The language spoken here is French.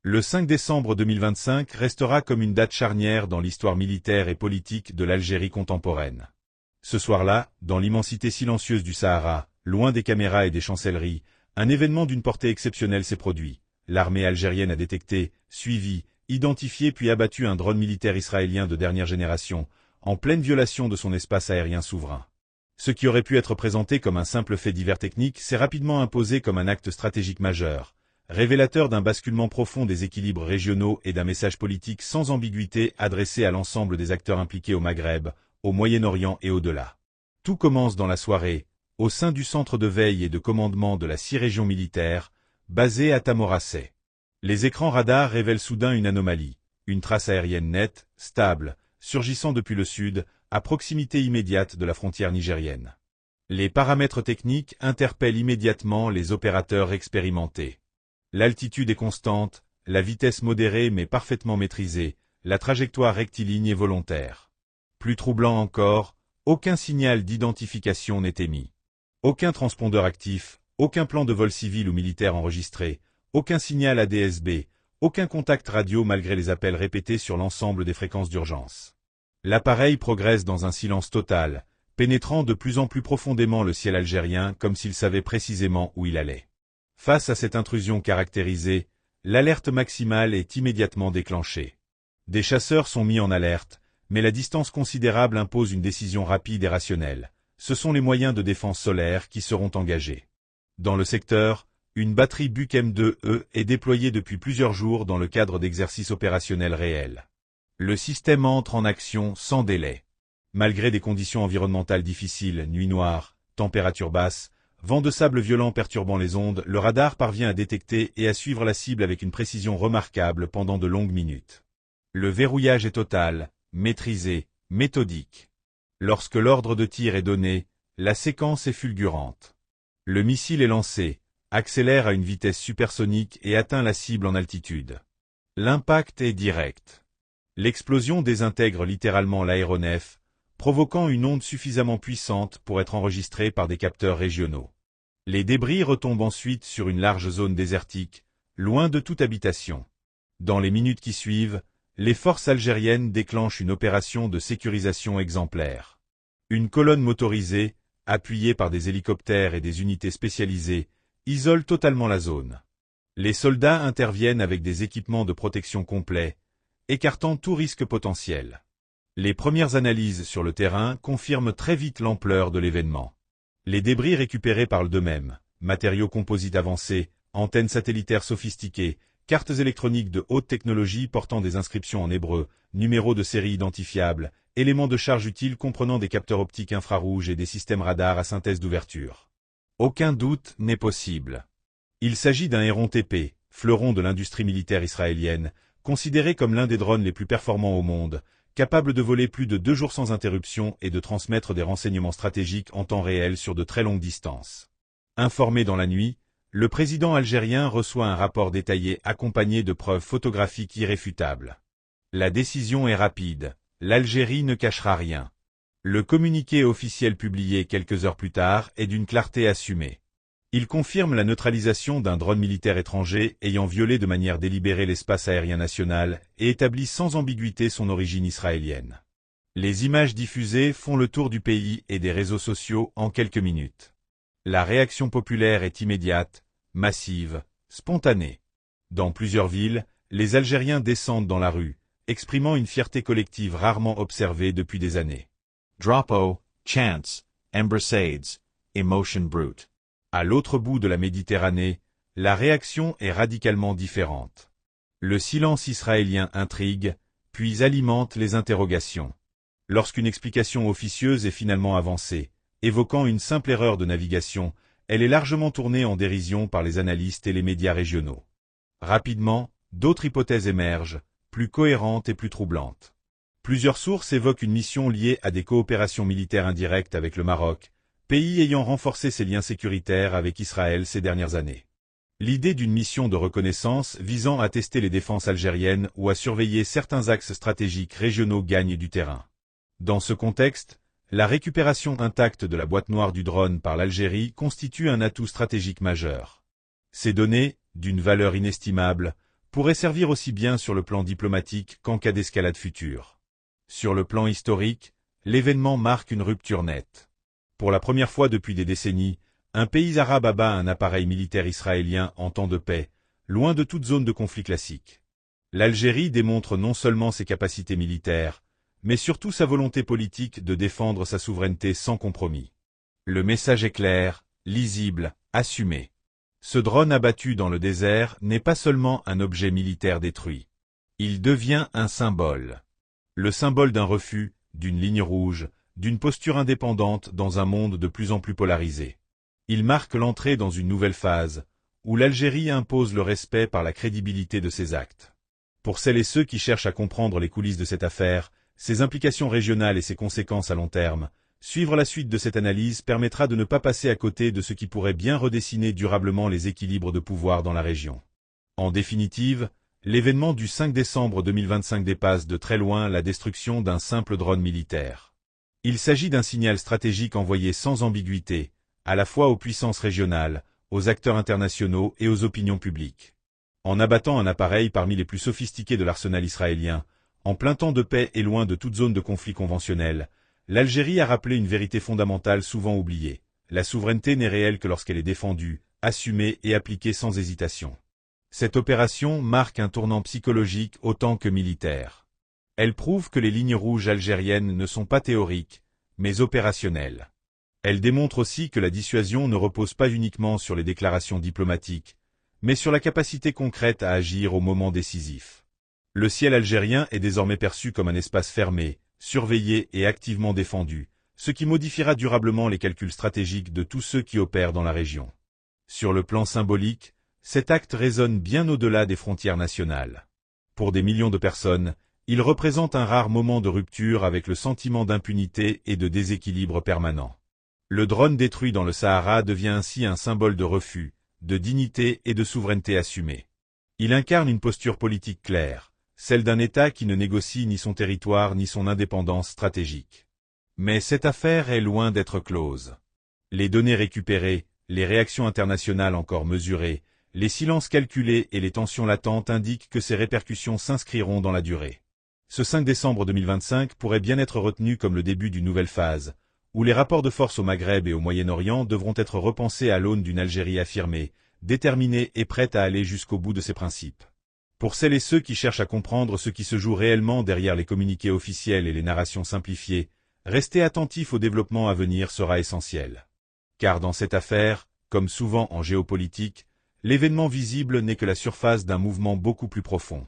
Le 5 décembre 2025 restera comme une date charnière dans l'histoire militaire et politique de l'Algérie contemporaine. Ce soir-là, dans l'immensité silencieuse du Sahara, loin des caméras et des chancelleries, un événement d'une portée exceptionnelle s'est produit. L'armée algérienne a détecté, suivi, identifié puis abattu un drone militaire israélien de dernière génération, en pleine violation de son espace aérien souverain. Ce qui aurait pu être présenté comme un simple fait divers technique s'est rapidement imposé comme un acte stratégique majeur, révélateur d'un basculement profond des équilibres régionaux et d'un message politique sans ambiguïté adressé à l'ensemble des acteurs impliqués au Maghreb, au Moyen-Orient et au-delà. Tout commence dans la soirée, au sein du centre de veille et de commandement de la 6 régions militaires, basé à Tamoraset. Les écrans radars révèlent soudain une anomalie, une trace aérienne nette, stable, surgissant depuis le sud, à proximité immédiate de la frontière nigérienne. Les paramètres techniques interpellent immédiatement les opérateurs expérimentés. L'altitude est constante, la vitesse modérée mais parfaitement maîtrisée, la trajectoire rectiligne et volontaire. Plus troublant encore, aucun signal d'identification n'est émis. Aucun transpondeur actif, aucun plan de vol civil ou militaire enregistré, aucun signal ADSB, aucun contact radio malgré les appels répétés sur l'ensemble des fréquences d'urgence. L'appareil progresse dans un silence total, pénétrant de plus en plus profondément le ciel algérien comme s'il savait précisément où il allait. Face à cette intrusion caractérisée, l'alerte maximale est immédiatement déclenchée. Des chasseurs sont mis en alerte, mais la distance considérable impose une décision rapide et rationnelle. Ce sont les moyens de défense solaire qui seront engagés. Dans le secteur, une batterie Buk M2E est déployée depuis plusieurs jours dans le cadre d'exercices opérationnels réels. Le système entre en action sans délai. Malgré des conditions environnementales difficiles, nuit noire, température basse, vent de sable violent perturbant les ondes, le radar parvient à détecter et à suivre la cible avec une précision remarquable pendant de longues minutes. Le verrouillage est total, maîtrisé, méthodique. Lorsque l'ordre de tir est donné, la séquence est fulgurante. Le missile est lancé, accélère à une vitesse supersonique et atteint la cible en altitude. L'impact est direct. L'explosion désintègre littéralement l'aéronef, provoquant une onde suffisamment puissante pour être enregistrée par des capteurs régionaux. Les débris retombent ensuite sur une large zone désertique, loin de toute habitation. Dans les minutes qui suivent, les forces algériennes déclenchent une opération de sécurisation exemplaire. Une colonne motorisée, appuyée par des hélicoptères et des unités spécialisées, isole totalement la zone. Les soldats interviennent avec des équipements de protection complets, écartant tout risque potentiel. Les premières analyses sur le terrain confirment très vite l'ampleur de l'événement. Les débris récupérés parlent d'eux-mêmes, matériaux composites avancés, antennes satellitaires sophistiquées, cartes électroniques de haute technologie portant des inscriptions en hébreu, numéros de série identifiables, éléments de charge utiles comprenant des capteurs optiques infrarouges et des systèmes radars à synthèse d'ouverture. Aucun doute n'est possible. Il s'agit d'un Héron TP, fleuron de l'industrie militaire israélienne, considéré comme l'un des drones les plus performants au monde, capable de voler plus de 2 jours sans interruption et de transmettre des renseignements stratégiques en temps réel sur de très longues distances. Informé dans la nuit, le président algérien reçoit un rapport détaillé accompagné de preuves photographiques irréfutables. La décision est rapide, l'Algérie ne cachera rien. Le communiqué officiel publié quelques heures plus tard est d'une clarté assumée. Il confirme la neutralisation d'un drone militaire étranger ayant violé de manière délibérée l'espace aérien national et établit sans ambiguïté son origine israélienne. Les images diffusées font le tour du pays et des réseaux sociaux en quelques minutes. La réaction populaire est immédiate, massive, spontanée. Dans plusieurs villes, les Algériens descendent dans la rue, exprimant une fierté collective rarement observée depuis des années. Drapeau, chants, embrassades, emotion brute. À l'autre bout de la Méditerranée, la réaction est radicalement différente. Le silence israélien intrigue, puis alimente les interrogations. Lorsqu'une explication officieuse est finalement avancée, évoquant une simple erreur de navigation, elle est largement tournée en dérision par les analystes et les médias régionaux. Rapidement, d'autres hypothèses émergent, plus cohérentes et plus troublantes. Plusieurs sources évoquent une mission liée à des coopérations militaires indirectes avec le Maroc, pays ayant renforcé ses liens sécuritaires avec Israël ces dernières années. L'idée d'une mission de reconnaissance visant à tester les défenses algériennes ou à surveiller certains axes stratégiques régionaux gagne du terrain. Dans ce contexte, la récupération intacte de la boîte noire du drone par l'Algérie constitue un atout stratégique majeur. Ces données, d'une valeur inestimable, pourrait servir aussi bien sur le plan diplomatique qu'en cas d'escalade future. Sur le plan historique, l'événement marque une rupture nette. Pour la première fois depuis des décennies, un pays arabe abat un appareil militaire israélien en temps de paix, loin de toute zone de conflit classique. L'Algérie démontre non seulement ses capacités militaires, mais surtout sa volonté politique de défendre sa souveraineté sans compromis. Le message est clair, lisible, assumé. Ce drone abattu dans le désert n'est pas seulement un objet militaire détruit. Il devient un symbole. Le symbole d'un refus, d'une ligne rouge, d'une posture indépendante dans un monde de plus en plus polarisé. Il marque l'entrée dans une nouvelle phase, où l'Algérie impose le respect par la crédibilité de ses actes. Pour celles et ceux qui cherchent à comprendre les coulisses de cette affaire, ses implications régionales et ses conséquences à long terme, suivre la suite de cette analyse permettra de ne pas passer à côté de ce qui pourrait bien redessiner durablement les équilibres de pouvoir dans la région. En définitive, l'événement du 5 décembre 2025 dépasse de très loin la destruction d'un simple drone militaire. Il s'agit d'un signal stratégique envoyé sans ambiguïté, à la fois aux puissances régionales, aux acteurs internationaux et aux opinions publiques. En abattant un appareil parmi les plus sophistiqués de l'arsenal israélien, en plein temps de paix et loin de toute zone de conflit conventionnel, l'Algérie a rappelé une vérité fondamentale souvent oubliée. La souveraineté n'est réelle que lorsqu'elle est défendue, assumée et appliquée sans hésitation. Cette opération marque un tournant psychologique autant que militaire. Elle prouve que les lignes rouges algériennes ne sont pas théoriques, mais opérationnelles. Elle démontre aussi que la dissuasion ne repose pas uniquement sur les déclarations diplomatiques, mais sur la capacité concrète à agir au moment décisif. Le ciel algérien est désormais perçu comme un espace fermé, surveillé et activement défendu, ce qui modifiera durablement les calculs stratégiques de tous ceux qui opèrent dans la région. Sur le plan symbolique, cet acte résonne bien au-delà des frontières nationales. Pour des millions de personnes, il représente un rare moment de rupture avec le sentiment d'impunité et de déséquilibre permanent. Le drone détruit dans le Sahara devient ainsi un symbole de refus, de dignité et de souveraineté assumée. Il incarne une posture politique claire, celle d'un État qui ne négocie ni son territoire ni son indépendance stratégique. Mais cette affaire est loin d'être close. Les données récupérées, les réactions internationales encore mesurées, les silences calculés et les tensions latentes indiquent que ces répercussions s'inscriront dans la durée. Ce 5 décembre 2025 pourrait bien être retenu comme le début d'une nouvelle phase, où les rapports de force au Maghreb et au Moyen-Orient devront être repensés à l'aune d'une Algérie affirmée, déterminée et prête à aller jusqu'au bout de ses principes. Pour celles et ceux qui cherchent à comprendre ce qui se joue réellement derrière les communiqués officiels et les narrations simplifiées, rester attentif au développement à venir sera essentiel. Car dans cette affaire, comme souvent en géopolitique, l'événement visible n'est que la surface d'un mouvement beaucoup plus profond.